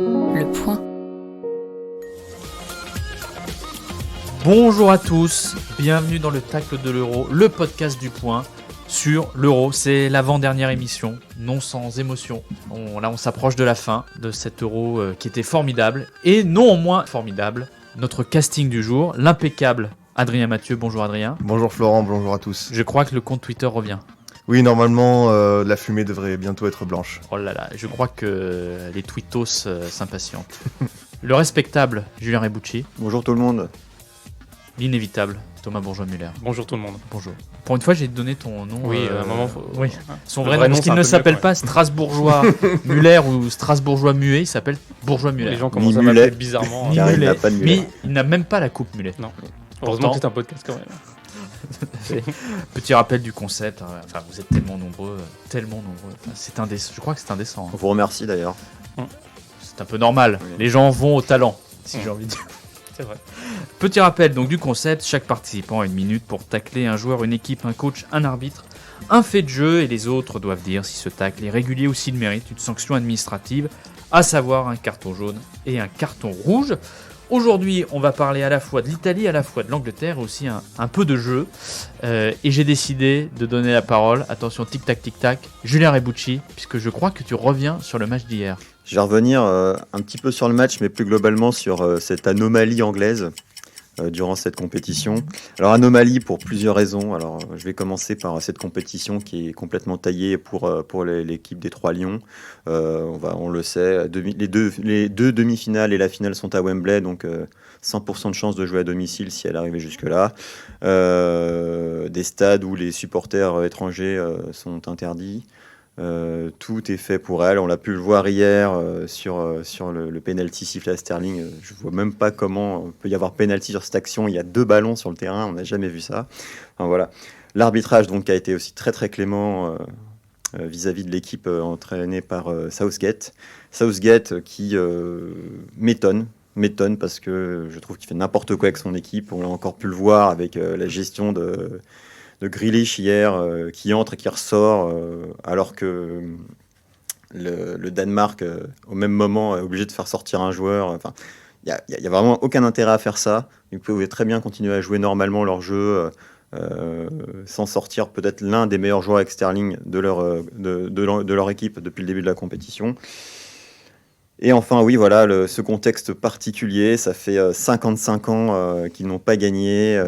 Le point. Bonjour à tous, bienvenue dans le Tacle de l'Euro, le podcast du point sur l'Euro. C'est l'avant-dernière émission, non sans émotion. On s'approche de la fin de cet Euro qui était formidable et non moins formidable. Notre casting du jour, l'impeccable Adrien Mathieu. Bonjour Adrien. Bonjour Florent, bonjour à tous. Je crois que le compte Twitter revient. Oui, normalement, la fumée devrait bientôt être blanche. Oh là là, je crois que les tweetos s'impatientent. Le respectable Julien Rebucci. Bonjour tout le monde. L'inévitable Thomas Bourgeois-Muller. Bonjour tout le monde. Bonjour. Pour une fois, j'ai donné ton nom. Oui, à un moment, faut... Oui. Son Le vrai vrai nom, nom, parce qu'il c'est un ne peu s'appelle mieux, pas Strasbourgeois Muller ou Strasbourgeois Muet, il s'appelle Bourgeois Muller. Les gens commencent à Mulet. m'appeler bizarrement. Ni Car il Mulet. n'a pas de mulet. Mais il n'a même pas la coupe Mulet. Non. Heureusement Pourtant- que c'est un podcast quand même. Petit rappel du concept. Enfin, vous êtes tellement nombreux. Enfin, c'est indécent. Je crois que c'est indécent. On vous remercie d'ailleurs. C'est un peu normal. Oui. Les gens vont au talent, si Mm. j'ai envie de dire. C'est vrai. Petit rappel donc du concept, chaque participant a une minute pour tacler un joueur, une équipe, un coach, un arbitre, un fait de jeu et les autres doivent dire si ce tacle est régulier ou s'il mérite une sanction administrative, à savoir un carton jaune et un carton rouge. Aujourd'hui, on va parler à la fois de l'Italie, à la fois de l'Angleterre et aussi un peu de jeu. Et j'ai décidé de donner la parole, attention tic-tac, tic-tac, Julien Rebucci, puisque je crois que tu reviens sur le match d'hier. Je vais revenir un petit peu sur le match, mais plus globalement sur cette anomalie anglaise durant cette compétition. Alors anomalie pour plusieurs raisons. Alors je vais commencer par cette compétition qui est complètement taillée pour l'équipe des Trois Lions. On le sait, les deux demi-finales et la finale sont à Wembley, donc 100% de chance de jouer à domicile si elle arrivait jusque-là. Des stades où les supporters étrangers sont interdits. Tout est fait pour elle. On l'a pu le voir hier sur le penalty sifflé à Sterling. Je vois même pas comment il peut y avoir penalty sur cette action. Il y a 2 ballons sur le terrain. On n'a jamais vu ça. Enfin, voilà. L'arbitrage donc a été aussi très très clément vis-à-vis de l'équipe entraînée par Southgate. Southgate qui m'étonne parce que je trouve qu'il fait n'importe quoi avec son équipe. On l'a encore pu le voir avec la gestion de Grealish hier, qui entre et qui ressort, alors que le Danemark, au même moment, est obligé de faire sortir un joueur. Enfin, il y a vraiment aucun intérêt à faire ça. Ils pouvaient très bien continuer à jouer normalement leur jeu, sans sortir peut-être l'un des meilleurs joueurs avec Sterling de leur équipe depuis le début de la compétition. Et enfin, oui, voilà, ce contexte particulier, ça fait 55 ans qu'ils n'ont pas gagné.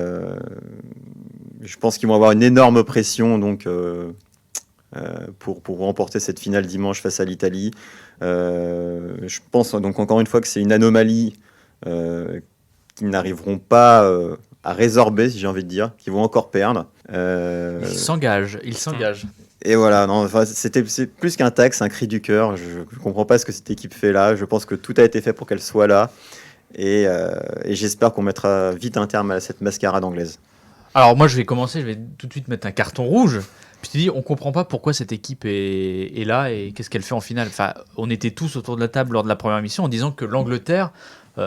Je pense qu'ils vont avoir une énorme pression donc, pour remporter cette finale dimanche face à l'Italie. Je pense donc encore une fois que c'est une anomalie qu'ils n'arriveront pas à résorber, si j'ai envie de dire, qu'ils vont encore perdre. Il s'engage. Et voilà, non, enfin, c'est plus qu'un tac, c'est un cri du cœur. Je ne comprends pas ce que cette équipe fait là. Je pense que tout a été fait pour qu'elle soit là. Et j'espère qu'on mettra vite un terme à cette mascarade anglaise. Alors moi je vais tout de suite mettre un carton rouge. Puis tu dis, on comprend pas pourquoi cette équipe est là et qu'est-ce qu'elle fait en finale. Enfin, on était tous autour de la table lors de la première émission en disant que l'Angleterre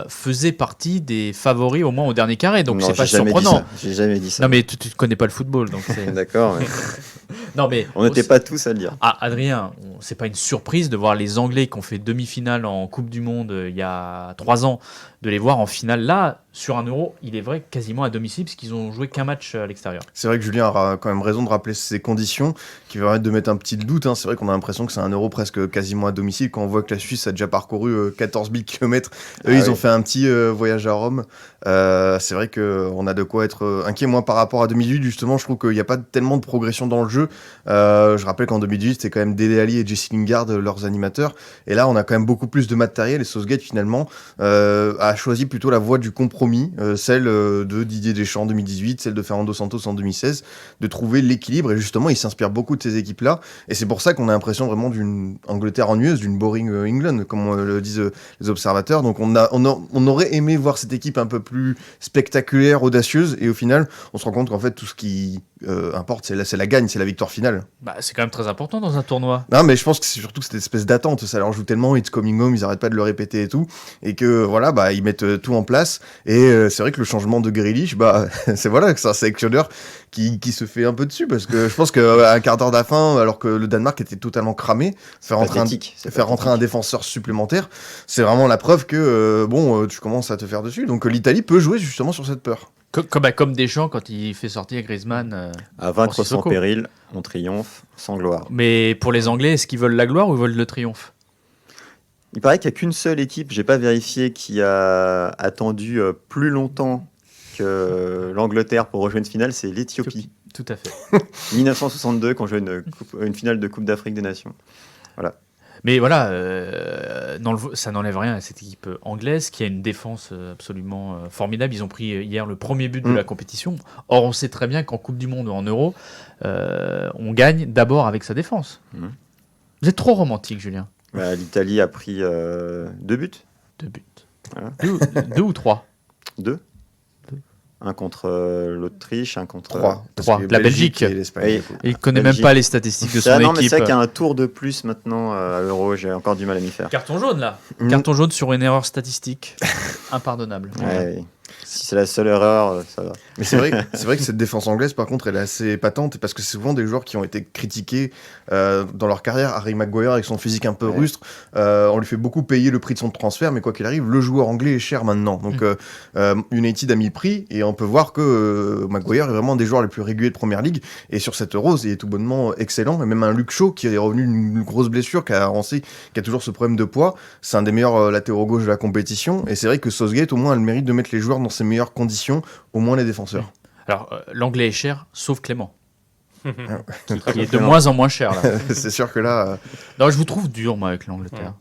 faisait partie des favoris au moins au dernier carré. Donc Non, c'est pas j'ai jamais dit surprenant. ça. J'ai jamais dit ça. Non mais tu connais pas le football, donc c'est... D'accord. Mais Non mais on n'était pas tous à le dire. Ah, Adrien, c'est pas une surprise de voir les Anglais qui ont fait demi-finale en Coupe du Monde il y a 3 ans, de les voir en finale là, sur un Euro, il est vrai, quasiment à domicile, parce qu'ils ont joué qu'un match à l'extérieur. C'est vrai que Julien a quand même raison de rappeler ces conditions qui permettent de mettre un petit doute. C'est vrai qu'on a l'impression que c'est un Euro presque quasiment à domicile quand on voit que la Suisse a déjà parcouru 14 000 km. Ils ont fait un petit voyage à Rome. C'est vrai qu'on a de quoi être inquiet. Moi, par rapport à 2018, justement, je trouve qu'il n'y a pas tellement de progression dans le jeu. Je rappelle qu'en 2018, c'était quand même Dele Alli et Jesse Lingard, leurs animateurs. Et là, on a quand même beaucoup plus de matériel. Et Southgate, finalement, a choisi plutôt la voie du compromis, celle de Didier Deschamps en 2018, celle de Fernando Santos en 2016, de trouver l'équilibre. Et justement, il s'inspire beaucoup de ces équipes-là. Et c'est pour ça qu'on a l'impression vraiment d'une Angleterre ennuyeuse, d'une boring England, comme le disent les observateurs. Donc on on aurait aimé voir cette équipe un peu plus spectaculaire, audacieuse, et au final, on se rend compte qu'en fait, tout ce qui importe, c'est la gagne, c'est la victoire finale. Bah, c'est quand même très important dans un tournoi. Non, mais je pense que c'est surtout cette espèce d'attente, ça leur joue tellement, It's coming home, ils arrêtent pas de le répéter et tout, et que voilà, bah, ils mettent tout en place, et c'est vrai que le changement de Grealish, bah, c'est voilà, que c'est un sélectionneur qui se fait un peu dessus, parce que je pense qu'à un quart d'heure de la fin, alors que le Danemark était totalement cramé, faire rentrer un défenseur supplémentaire, c'est vraiment la preuve que, tu commences à te faire dessus, donc l'Italie peut jouer justement sur cette peur. Comme Deschamps quand il fait sortir Griezmann. À vaincre sans Sissoko. péril, on triomphe sans gloire. Mais pour les Anglais, est-ce qu'ils veulent la gloire ou ils veulent le triomphe? Il paraît qu'il n'y a qu'une seule équipe, j'ai pas vérifié, qui a attendu plus longtemps que l'Angleterre pour rejoindre une finale, c'est l'Éthiopie. Tout à fait. 1962, quand on jouait une finale de Coupe d'Afrique des Nations. Mais voilà, ça n'enlève rien à cette équipe anglaise qui a une défense absolument formidable. Ils ont pris hier le premier but de la compétition. Or, on sait très bien qu'en Coupe du Monde ou en Euro, on gagne d'abord avec sa défense. Vous êtes trop romantique, Julien. L'Italie a pris 2 buts. 2 buts. Voilà. Deux ou 3? 2. Un contre l'Autriche, un contre... 3. Trois. La Belgique. et l'Espagne. Oui. Il ne connaît Belgique. même pas les statistiques de son Non, mais équipe. c'est vrai qu'il y a un tour de plus maintenant à l'Euro, j'ai encore du mal à m'y faire. Carton jaune, là. Mm. Carton jaune sur une erreur statistique. Impardonnable. Ouais. Si c'est la seule erreur, ça va. Mais c'est vrai que cette défense anglaise, par contre, elle est assez patente, parce que c'est souvent des joueurs qui ont été critiqués dans leur carrière. Harry Maguire, avec son physique un peu rustre, on lui fait beaucoup payer le prix de son transfert, mais quoi qu'il arrive, le joueur anglais est cher maintenant. Donc United a mis le prix, et on peut voir que Maguire est vraiment un des joueurs les plus réguliers de Première Ligue, et sur cette Euro, il est tout bonnement excellent. Et même un Luke Shaw, qui est revenu d'une grosse blessure, qui a toujours ce problème de poids, c'est un des meilleurs latéraux gauche de la compétition, et c'est vrai que Southgate, au moins, a le mérite de mettre les joueurs dans ses meilleures conditions, au moins les défenseurs. Alors, l'anglais est cher, sauf Clément. Très Qui est de bien. moins en moins cher, là. C'est sûr que là, Non, je vous trouve dur, moi, avec l'Angleterre.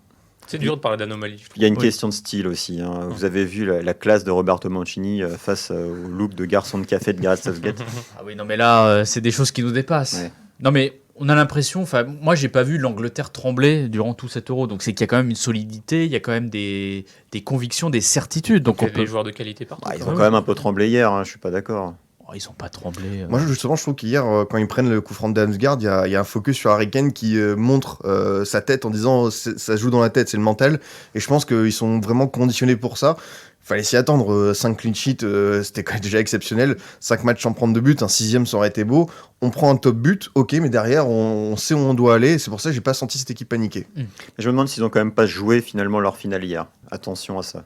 C'est dur de parler d'anomalie. je trouve. Il y a une Oui. question de style aussi. Vous avez vu la classe de Roberto Mancini face au look de garçon de café de Gareth Southgate. Ah oui, non, mais là, c'est des choses qui nous dépassent. Ouais. Non, mais on a l'impression, moi, j'ai pas vu l'Angleterre trembler durant tout cet Euro. Donc, c'est qu'il y a quand même une solidité, il y a quand même des convictions, des certitudes. Donc, Il y on a peut... des joueurs de qualité partout. Ils ont quand même un peu tremblé hier, je suis pas d'accord. Oh, ils ont pas tremblé. moi justement, je trouve qu'hier, quand ils prennent le coup franc de Damsgaard, il y a un focus sur Harry Kane qui montre sa tête en disant ça se joue dans la tête, c'est le mental. Et je pense qu'ils sont vraiment conditionnés pour ça. Fallait s'y attendre. 5 clean sheets, c'était quand même déjà exceptionnel. 5 matchs sans prendre de but, un 6e, ça aurait été beau. On prend un top but, ok, mais derrière, on sait où on doit aller. C'est pour ça que j'ai pas senti cette équipe paniquer. Mais je me demande s'ils ont quand même pas joué finalement leur finale hier. Attention à ça.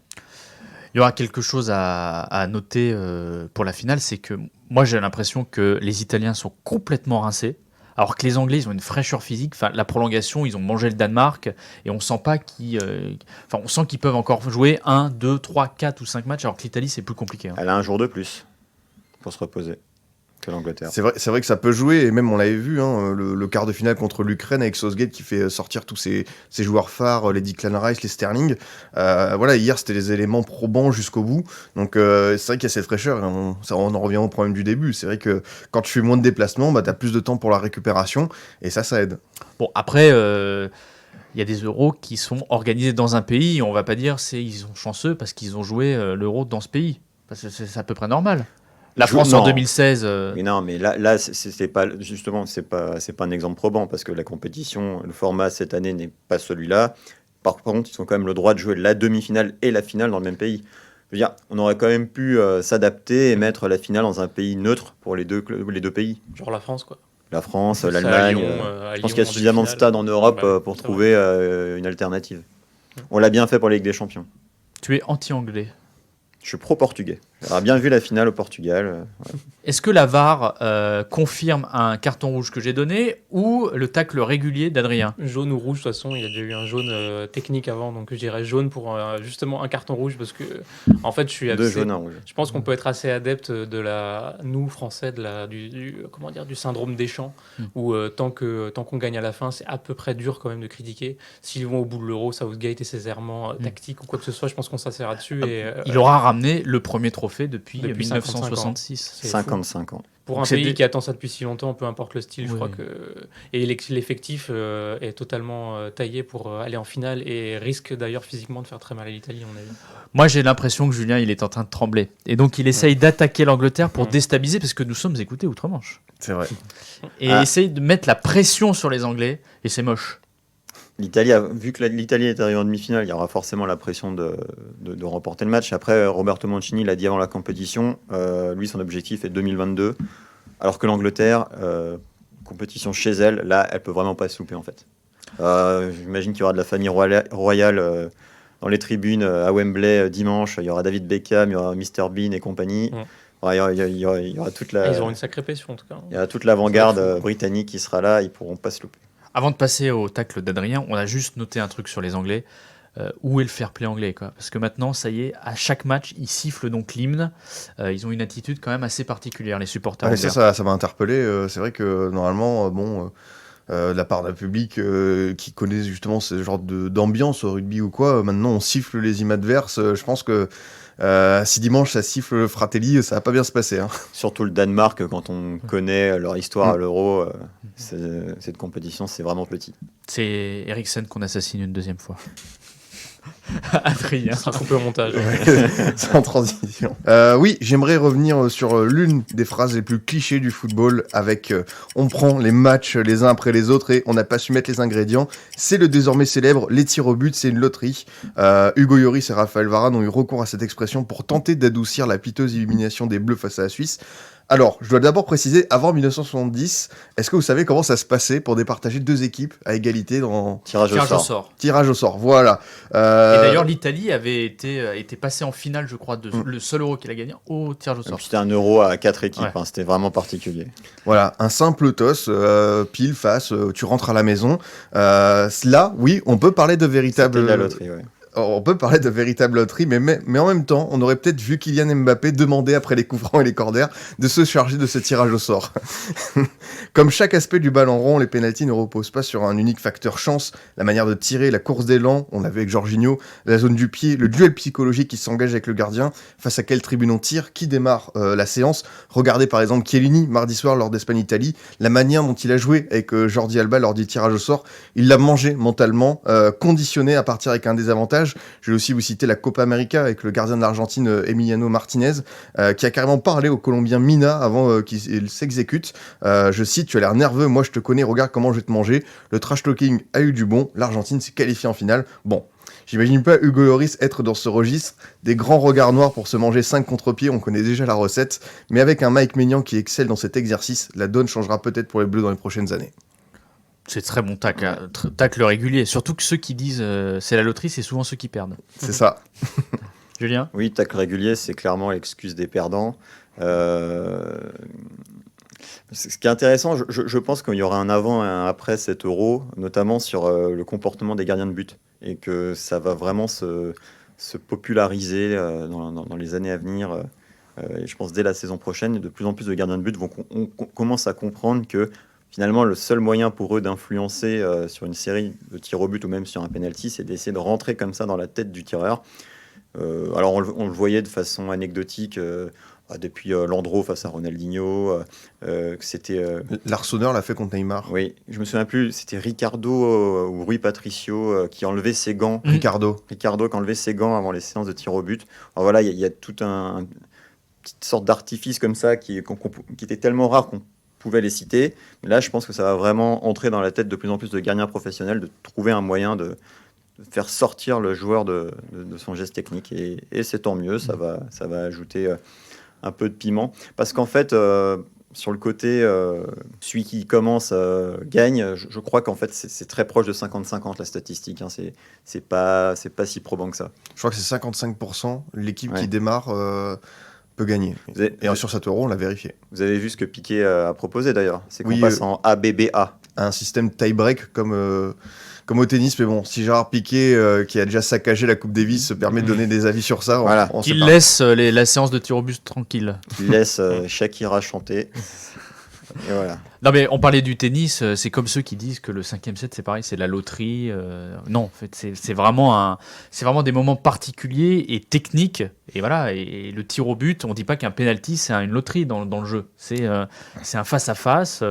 Il y aura quelque chose à noter pour la finale, c'est que moi j'ai l'impression que les Italiens sont complètement rincés, alors que les Anglais ils ont une fraîcheur physique. Enfin, la prolongation, ils ont mangé le Danemark et on sent pas on sent qu'ils peuvent encore jouer 1, 2, 3, 4 ou 5 matchs, alors que l'Italie c'est plus compliqué. Elle a un jour de plus pour se reposer que l'Angleterre. C'est vrai que ça peut jouer, et même on l'avait vu, le quart de finale contre l'Ukraine avec Southgate qui fait sortir tous ses joueurs phares, les Declan Rice, les Sterling. Voilà, hier c'était les éléments probants jusqu'au bout. Donc c'est vrai qu'il y a cette fraîcheur, on en revient au problème du début. C'est vrai que quand tu fais moins de déplacements, t'as plus de temps pour la récupération, et ça aide. Bon, après, il y a des euros qui sont organisés dans un pays, et on va pas dire ils sont chanceux parce qu'ils ont joué l'euro dans ce pays. Parce que c'est à peu près normal. La France en 2016. Mais non, mais là c'est pas justement c'est pas un exemple probant parce que la compétition, le format cette année n'est pas celui-là. Par contre, ils ont quand même le droit de jouer la demi-finale et la finale dans le même pays. Je veux dire, on aurait quand même pu s'adapter et mettre la finale dans un pays neutre pour les deux pays. Genre la France, quoi. La France, Ça, à l'Allemagne. Lyon, Je pense qu'il y a suffisamment de stades en Europe pour c'est trouver une alternative. On l'a bien fait pour la Ligue des Champions. Tu es anti-anglais. Je suis pro-portugais. J'aurais bien vu la finale au Portugal. Est-ce que la VAR confirme un carton rouge que j'ai donné ou le tacle régulier d'Adrien? Jaune ou rouge, de toute façon, il y a déjà eu un jaune technique avant, donc je dirais jaune pour justement un carton rouge parce que, en fait, je suis Deux assez. jaunes, un rouge. Je pense qu'on peut être assez adepte nous Français, du syndrome des champs, où tant qu'on gagne à la fin, c'est à peu près dur quand même de critiquer. S'ils vont au bout de l'euro, Southgate et ses errements tactiques ou quoi que ce soit, je pense qu'on s'assera dessus. Et, Il aura ramené le premier trophée trophée depuis Depuis 1966. C'est 55 ans. Pour Donc un c'est pays des- qui attend ça depuis si longtemps, peu importe le style, je Oui. crois que. Et l'effectif est totalement taillé pour aller en finale et risque d'ailleurs physiquement de faire très mal à l'Italie, à mon avis. Moi, j'ai l'impression que Julien, il est en train de trembler. Et donc, il essaye d'attaquer l'Angleterre pour déstabiliser, parce que nous sommes écoutés outre-Manche. C'est vrai. Et essaye de mettre la pression sur les Anglais, et c'est moche. Vu que l'Italie est arrivée en demi-finale, il y aura forcément la pression de remporter le match. Après, Roberto Mancini l'a dit avant la compétition, lui, son objectif est 2022, alors que l'Angleterre, compétition chez elle, là, elle peut vraiment pas se louper en fait. J'imagine qu'il y aura de la famille royale dans les tribunes à Wembley dimanche. Il y aura David Beckham, il y aura Mr Bean et compagnie. Ouais. Il y aura toute la, Ils auront une sacrée pression en tout cas. il y a toute l'avant-garde britannique qui sera là. Ils pourront pas se louper. Avant de passer au tacle d'Adrien, on a juste noté un truc sur les Anglais. Où est le fair play anglais, quoi? Parce que maintenant, ça y est, à chaque match, ils sifflent donc l'hymne. Ils ont une attitude quand même assez particulière, les supporters Ouais, anglais. ça m'a interpellé. C'est vrai que normalement, de la part d'un public qui connaît justement ce genre d'ambiance au rugby ou quoi, maintenant on siffle les hymnes adverses. Je pense que si dimanche ça siffle le Fratelli, ça va pas bien se passer. Hein. Surtout le Danemark, quand on connaît leur histoire à l'Euro, cette compétition, c'est vraiment petit. C'est Eriksen qu'on assassine une deuxième fois. Adrien. Ça sera coupé au montage. Sans transition. Oui, j'aimerais revenir sur l'une des phrases les plus clichés du football avec on prend les matchs les uns après les autres et on n'a pas su mettre les ingrédients. C'est le désormais célèbre les tirs au but, c'est une loterie. Hugo Lloris et Raphaël Varane ont eu recours à cette expression pour tenter d'adoucir la piteuse élimination des Bleus face à la Suisse. Alors, je dois d'abord préciser, avant 1970, est-ce que vous savez comment ça se passait pour départager deux équipes à égalité dans Tirage au Tirage au sort. sort. tirage au sort? Voilà. Et d'ailleurs, l'Italie avait été passée en finale, je crois, le seul Euro qu'elle a gagné au tirage au Et sort. puis c'était un Euro à 4 équipes, Ouais. c'était vraiment particulier. Voilà, un simple toss, pile, face, tu rentres à la maison. Là, oui, on peut parler de C'était véritable... de la loterie, ouais. On peut parler de véritable loterie, mais en même temps, on aurait peut-être vu Kylian Mbappé demander après les coups francs et les corners de se charger de ce tirage au sort. Comme chaque aspect du ballon rond, les pénaltys ne reposent pas sur un unique facteur chance. La manière de tirer, la course d'élan, on l'a vu avec Jorginho, la zone du pied, le duel psychologique qui s'engage avec le gardien, face à quelle tribune on tire, qui démarre la séance. Regardez par exemple Chiellini, mardi soir lors d'Espagne-Italie, la manière dont il a joué avec Jordi Alba lors du tirage au sort, il l'a mangé mentalement, conditionné à partir avec un désavantage. Je vais aussi vous citer la Copa América avec le gardien de l'Argentine Emiliano Martinez qui a carrément parlé au Colombien Mina avant qu'il s'exécute. Je cite, tu as l'air nerveux, moi je te connais, regarde comment je vais te manger. Le trash talking a eu du bon, l'Argentine s'est qualifiée en finale. Bon, j'imagine pas Hugo Lloris être dans ce registre, des grands regards noirs pour se manger 5 contre-pieds, on connaît déjà la recette, mais avec un Mike Maignan qui excelle dans cet exercice, la donne changera peut-être pour les Bleus dans les prochaines années. C'est très bon tacle régulier. Surtout que ceux qui disent c'est la loterie, c'est souvent ceux qui perdent. C'est ça. Julien? Oui, tacle régulier, c'est clairement l'excuse des perdants. Ce qui est intéressant, je pense qu'il y aura un avant et un après cet Euro, notamment sur le comportement des gardiens de but, et que ça va vraiment se populariser dans les années à venir. Et je pense dès la saison prochaine, de plus en plus de gardiens de but commencent à comprendre que finalement, le seul moyen pour eux d'influencer sur une série de tirs au but ou même sur un penalty, c'est d'essayer de rentrer comme ça dans la tête du tireur. Alors, on le voyait de façon anecdotique depuis Landreau face à Ronaldinho. Que c'était, L'Arseneur l'a fait contre Neymar. oui, je me souviens plus, c'était Ricardo ou Rui Patricio qui enlevait ses gants. Ricardo. Ricardo qui enlevait ses gants avant les séances de tir au but. Alors voilà, il y a tout une petite sorte d'artifice comme ça qui était tellement rare qu'on pouvait les citer. Mais là, je pense que ça va vraiment entrer dans la tête de plus en plus de gardiens professionnels de trouver un moyen de faire sortir le joueur de son geste technique. Et c'est tant mieux, ça va ajouter un peu de piment. Parce qu'en fait, sur le côté, celui qui commence gagne, je crois qu'en fait, c'est très proche de 50-50 la statistique. Hein. C'est pas si probant que ça. Je crois que c'est 55%. L'équipe Ouais. qui démarre peut gagner. Et sur cet Euro, on l'a vérifié. Vous avez vu ce que Piqué a proposé d'ailleurs. C'est qu'on Oui, passe en ABBA. Un système tie-break comme au tennis. Mais bon, si Gérard Piqué, qui a déjà saccagé la Coupe Davis, se permet de donner des avis sur ça, Voilà. on sait Qu'il pas. laisse la séance de tir au but tranquille. Qui laisse Shakira chanter. Et voilà. Non mais on parlait du tennis, c'est comme ceux qui disent que le 5e set c'est pareil, c'est la loterie. Non, en fait c'est vraiment des moments particuliers et techniques. Et voilà, et le tir au but, on dit pas qu'un penalty c'est une loterie dans le jeu. C'est un face à face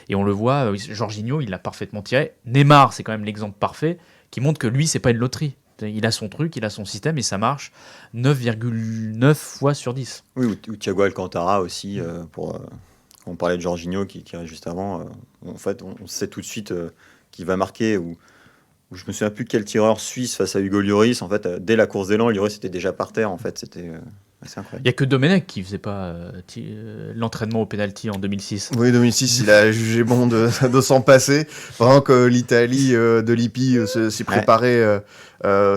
et on le voit. Jorginho il l'a parfaitement tiré. Neymar c'est quand même l'exemple parfait qui montre que lui c'est pas une loterie. Il a son truc, il a son système et ça marche 9,9 fois sur 10. Oui, ou Thiago Alcantara aussi, on parlait de Jorginho qui est juste avant. En fait, on sait tout de suite qu'il va marquer. Ou je me souviens plus quel tireur suisse face à Hugo Lloris. En fait, dès la course d'élan, Lloris était déjà par terre. En fait, c'était assez incroyable. Il n'y a que Domenech qui faisait pas l'entraînement au penalty en 2006. Oui, 2006, il a jugé bon de s'en passer. Pendant que l'Italie de Lippi s'y préparait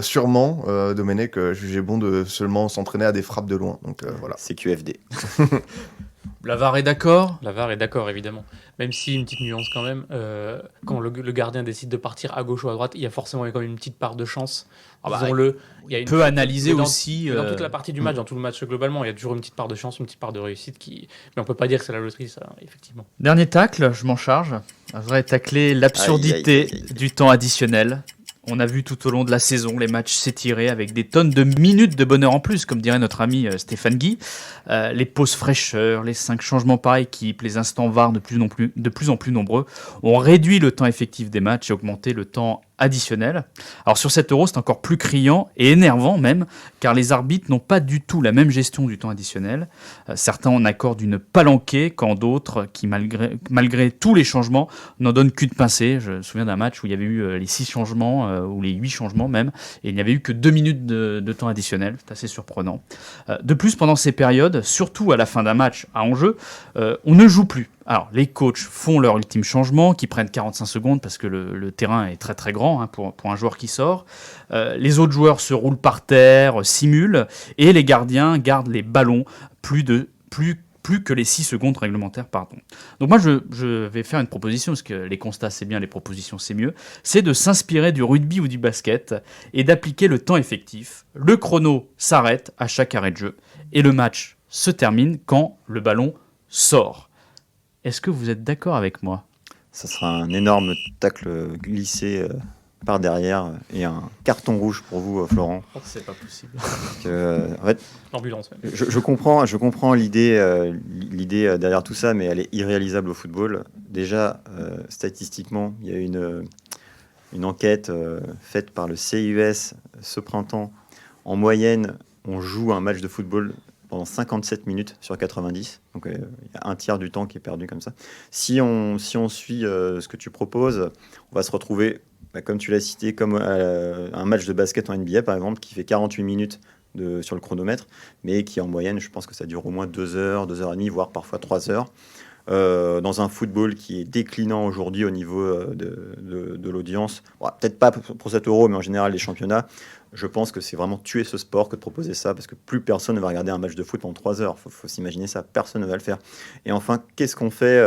sûrement, Domenech jugeait bon de seulement s'entraîner à des frappes de loin. Donc voilà. C'est QFD. La VAR est d'accord. La VAR est d'accord, évidemment. Même si, une petite nuance quand même, quand le gardien décide de partir à gauche ou à droite, il y a forcément quand même une petite part de chance. Disons-le. Il y a Peut analyser aussi. Dans toute la partie du match, dans tout le match globalement, il y a toujours une petite part de chance, une petite part de réussite. Mais on peut pas dire que c'est la loterie, ça, effectivement. Dernier tacle, je m'en charge. Je voudrais tacler l'absurdité du temps additionnel. On a vu tout au long de la saison les matchs s'étirer avec des tonnes de minutes de bonheur en plus, comme dirait notre ami Stéphane Guy. Les pauses fraîcheurs, les 5 changements par équipe, les instants VAR de plus en plus nombreux ont réduit le temps effectif des matchs et augmenté le temps additionnel. Alors sur cet Euro, c'est encore plus criant et énervant même, car les arbitres n'ont pas du tout la même gestion du temps additionnel. Certains en accordent une palanquée, quand d'autres, qui malgré tous les changements, n'en donnent qu'une pincée. Je me souviens d'un match où il y avait eu les 6 changements, ou les 8 changements même, et il n'y avait eu que 2 minutes de temps additionnel. C'est assez surprenant. De plus, pendant ces périodes, surtout à la fin d'un match à enjeu, on ne joue plus. Alors, les coachs font leur ultime changement, qui prennent 45 secondes parce que le terrain est très très grand pour un joueur qui sort. Les autres joueurs se roulent par terre, simulent, et les gardiens gardent les ballons plus que les 6 secondes réglementaires. Donc moi, je vais faire une proposition, parce que les constats c'est bien, les propositions c'est mieux. C'est de s'inspirer du rugby ou du basket et d'appliquer le temps effectif. Le chrono s'arrête à chaque arrêt de jeu, et le match se termine quand le ballon sort. Est-ce que vous êtes d'accord avec moi ? Ça sera un énorme tacle glissé par derrière et un carton rouge pour vous, Florent. C'est pas possible. En fait, l'ambulance. Même. Je comprends l'idée derrière tout ça, mais elle est irréalisable au football. Déjà, statistiquement, il y a une enquête faite par le CIUS ce printemps. En moyenne, on joue un match de football pendant 57 minutes sur 90. Donc, il y a un tiers du temps qui est perdu comme ça. Si on suit ce que tu proposes, on va se retrouver, comme tu l'as cité, comme un match de basket en NBA, par exemple, qui fait 48 minutes sur le chronomètre, mais qui, en moyenne, je pense que ça dure au moins 2 heures, 2 heures et demie, voire parfois 3 heures. Dans un football qui est déclinant aujourd'hui au niveau de l'audience, bon, peut-être pas pour cet Euro, mais en général les championnats, je pense que c'est vraiment tuer ce sport que de proposer ça, parce que plus personne ne va regarder un match de foot pendant 3 heures. Faut s'imaginer ça, personne ne va le faire. Et enfin, qu'est-ce qu'on fait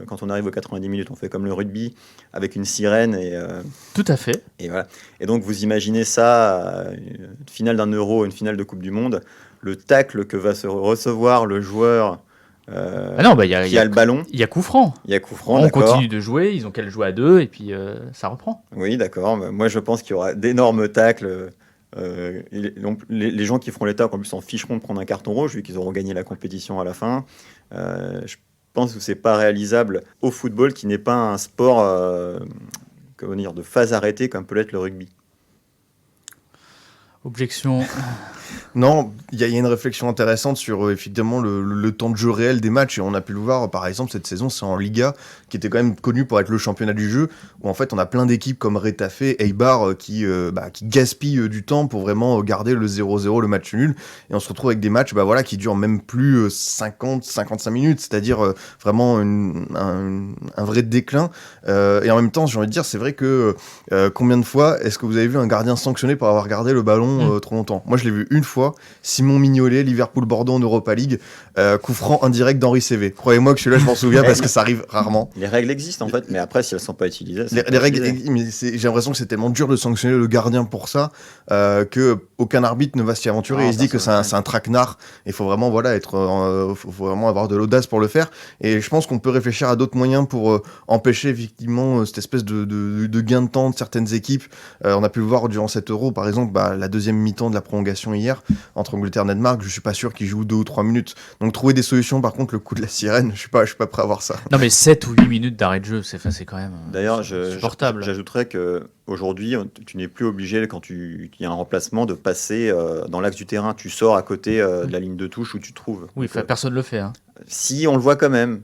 quand on arrive aux 90 minutes ? On fait comme le rugby, avec une sirène. Tout à fait. Et voilà. Et donc vous imaginez ça, une finale d'un Euro, une finale de Coupe du Monde, le tacle que va se recevoir le joueur qui a le ballon. Il y a coup franc. On continue de jouer, ils ont qu'à le jouer à 2 et puis ça reprend. Oui, d'accord. Moi, je pense qu'il y aura d'énormes tacles. Les gens qui feront les tacles, en plus, s'en ficheront de prendre un carton rouge, vu qu'ils auront gagné la compétition à la fin. Je pense que c'est pas réalisable au football, qui n'est pas un sport de phase arrêtée, comme peut l'être le rugby. Objection. Non, il y a une réflexion intéressante sur effectivement le temps de jeu réel des matchs, et on a pu le voir par exemple cette saison, c'est en Liga, qui était quand même connu pour être le championnat du jeu, où en fait on a plein d'équipes comme Retafe, Eibar qui gaspillent du temps pour vraiment garder le 0-0, le match nul, et on se retrouve avec des matchs qui durent même plus 50-55 minutes, c'est-à-dire vraiment un vrai déclin, et en même temps j'ai envie de dire, c'est vrai que combien de fois est-ce que vous avez vu un gardien sanctionné pour avoir gardé le ballon trop longtemps ? Moi je l'ai vu une une fois, Simon Mignolet, Liverpool-Bordeaux en Europa League, coup franc indirect d'Henri Cévé. Croyez-moi que celui-là, je m'en souviens parce que ça arrive rarement. Les règles existent en fait, mais après, si elles sont pas utilisées, Les règles, mais j'ai l'impression que c'est tellement dur de sanctionner le gardien pour ça que aucun arbitre ne va s'y aventurer. Il se dit que c'est un traquenard. Il faut vraiment faut vraiment avoir de l'audace pour le faire. Et je pense qu'on peut réfléchir à d'autres moyens pour empêcher effectivement cette espèce de gain de temps de certaines équipes. On a pu le voir durant cet Euro, par exemple, la deuxième mi-temps de la prolongation hier entre Angleterre et Danemark. Je suis pas sûr qu'ils jouent 2 ou 3 minutes. Donc trouver des solutions. Par contre, le coup de la sirène, je suis pas prêt à voir ça. Non, mais 7 ou 8 minutes d'arrêt de jeu, c'est quand même D'ailleurs, supportable. J'ajouterais que aujourd'hui, tu n'es plus obligé, quand il y a un remplacement, de passer dans l'axe du terrain. Tu sors à côté de la ligne de touche où tu te trouves. Oui, personne ne le fait. Hein. Si, on le voit quand même.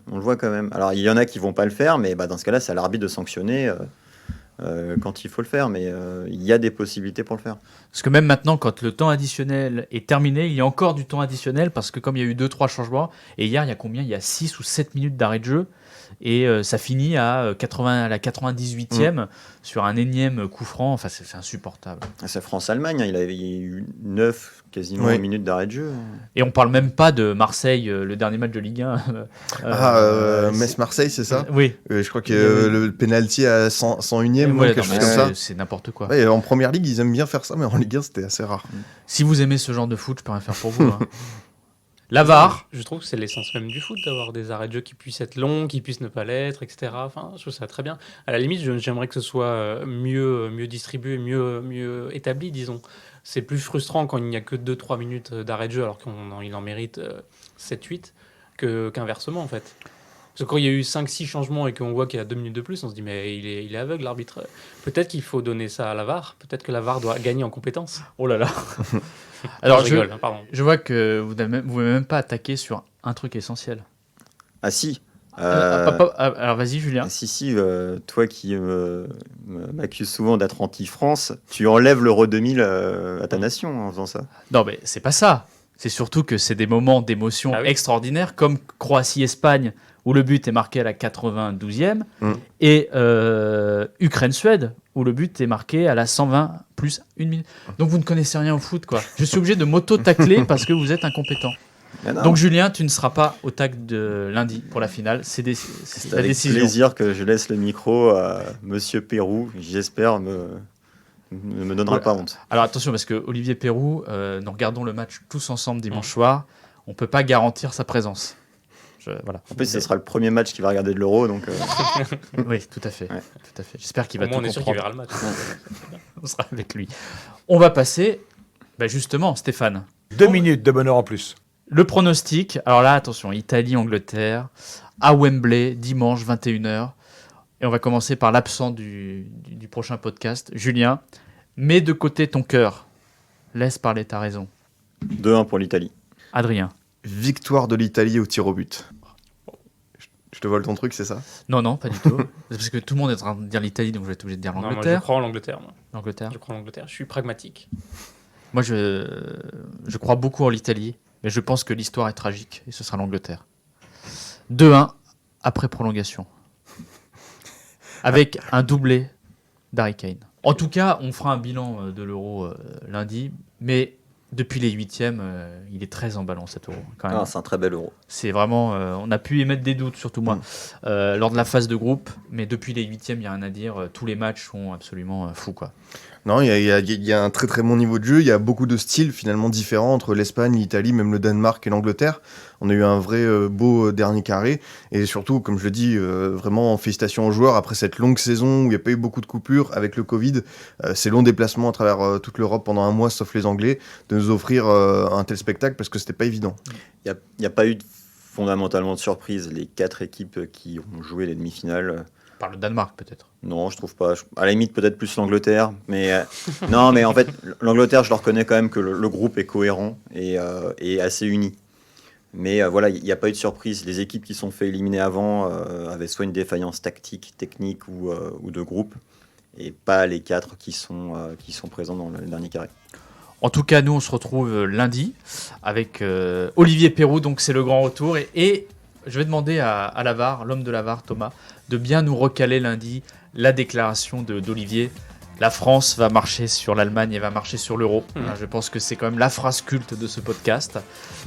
Alors, il y en a qui vont pas le faire, mais dans ce cas-là, c'est à l'arbitre de sanctionner quand il faut le faire. Mais il y a des possibilités pour le faire. Parce que même maintenant, quand le temps additionnel est terminé, il y a encore du temps additionnel parce que comme il y a eu 2-3 changements, et hier, il y a combien ? Il y a 6 ou 7 minutes d'arrêt de jeu. Et ça finit à la 98e sur un énième coup franc. Enfin, c'est insupportable. C'est France-Allemagne, il y a eu 9 quasiment minutes d'arrêt de jeu. Et on parle même pas de Marseille, le dernier match de Ligue 1. Metz-Marseille, c'est ça ? Oui. Je crois que le penalty à 101e, quelque chose comme ça. C'est n'importe quoi. Ouais, en première ligue, ils aiment bien faire ça, mais en Ligue 1, c'était assez rare. Si vous aimez ce genre de foot, je peux rien faire pour vous. Hein. La VAR. Je trouve que c'est l'essence même du foot, d'avoir des arrêts de jeu qui puissent être longs, qui puissent ne pas l'être, etc. Enfin, je trouve ça très bien. À la limite, j'aimerais que ce soit mieux distribué, mieux établi, disons. C'est plus frustrant quand il n'y a que 2-3 minutes d'arrêt de jeu, alors qu'il en mérite 7-8, qu'inversement, en fait. Parce que quand il y a eu 5-6 changements et qu'on voit qu'il y a 2 minutes de plus, on se dit, mais il est aveugle, l'arbitre. Peut-être qu'il faut donner ça à la VAR. Peut-être que la VAR doit gagner en compétences. Oh là là. Alors, je rigole, pardon. Je vois que vous ne pouvez même pas attaquer sur un truc essentiel. Ah si. Alors vas-y, Julien. Si, toi qui m'accuses souvent d'être anti-France, tu enlèves l'Euro 2000 à ta nation en faisant ça. Non, mais c'est pas ça. C'est surtout que c'est des moments d'émotion extraordinaires, comme Croatie-Espagne, où le but est marqué à la 92e, et Ukraine-Suède, où le but est marqué à la 120 plus 1 minute. Donc vous ne connaissez rien au foot, quoi. Je suis obligé de m'auto-tacler parce que vous êtes incompétent. Donc Julien, tu ne seras pas au tac de lundi pour la finale. C'est la décision. Avec plaisir que je laisse le micro à Monsieur Pérou. J'espère ne me donnera pas honte. Alors attention, parce que Olivier Pérou, nous regardons le match tous ensemble dimanche soir. On ne peut pas garantir sa présence. Voilà. En plus, ce sera le premier match qu'il va regarder de l'Euro, donc. Oui, tout à fait. Ouais. Tout à fait. J'espère qu'il va tout comprendre. On est sûr qu'il verra le match. On sera avec lui. On va passer, justement, Stéphane. 2 minutes de bonheur en plus. Le pronostic. Alors là, attention, Italie-Angleterre à Wembley, dimanche 21h. Et on va commencer par l'absent du prochain podcast. Julien, mets de côté ton cœur. Laisse parler ta raison. 2-1 pour l'Italie. Adrien. Victoire de l'Italie au tir au but. Je te vole ton truc, c'est ça ? Non, pas du tout. Parce que tout le monde est en train de dire l'Italie, donc je vais être obligé de dire l'Angleterre. Non, moi je crois en l'Angleterre. L'Angleterre ? Je crois en l'Angleterre. Je suis pragmatique. Moi, je crois beaucoup en l'Italie, mais je pense que l'histoire est tragique, et ce sera l'Angleterre. 2-1 après prolongation. Avec un doublé d'Harry Kane. En tout cas, on fera un bilan de l'Euro lundi, mais depuis les 8e, il est très emballant cet Euro. Quand même. C'est un très bel Euro. C'est vraiment, on a pu émettre des doutes, surtout moi, lors de la phase de groupe, mais depuis les 8e, il n'y a rien à dire. Tous les matchs sont absolument fous, quoi. Non, il y a un très très bon niveau de jeu. Il y a beaucoup de styles finalement différents entre l'Espagne, l'Italie, même le Danemark et l'Angleterre. On a eu un vrai beau dernier carré. Et surtout, comme je le dis, vraiment félicitations aux joueurs après cette longue saison où il n'y a pas eu beaucoup de coupures avec le Covid. Ces longs déplacements à travers toute l'Europe pendant un mois, sauf les Anglais, de nous offrir un tel spectacle parce que c'était pas évident. Il n'y a pas eu fondamentalement de surprise. Les 4 équipes qui ont joué les demi-finales. Par le Danemark, peut-être. Non, je trouve pas. À la limite, peut-être plus l'Angleterre. Mais non, mais en fait, l'Angleterre, je leur reconnais quand même que le groupe est cohérent et assez uni. Mais voilà, il n'y a pas eu de surprise. Les équipes qui sont fait éliminer avant avaient soit une défaillance tactique, technique ou de groupe, et pas les 4 qui sont présents dans le dernier carré. En tout cas, nous, on se retrouve lundi avec Olivier Pérou. Donc, c'est le grand retour. Et je vais demander à la VAR, l'homme de la VAR, Thomas, de bien nous recaler lundi la déclaration d'Olivier. La France va marcher sur l'Allemagne et va marcher sur l'euro. Mmh. Je pense que c'est quand même la phrase culte de ce podcast.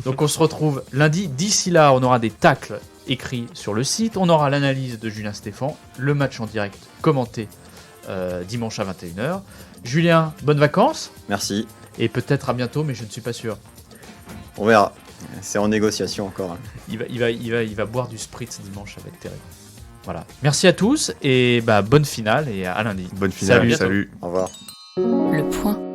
Donc on se retrouve lundi. D'ici là, on aura des tacles écrits sur le site. On aura l'analyse de Julien Stéphan, le match en direct commenté dimanche à 21h. Julien, bonnes vacances. Merci. Et peut-être à bientôt, mais je ne suis pas sûr. On verra. C'est en négociation encore. Il va boire du spritz dimanche avec Terry. Voilà. Merci à tous et bonne finale et à lundi. Bonne finale, Salut. salut. Au revoir. Le point.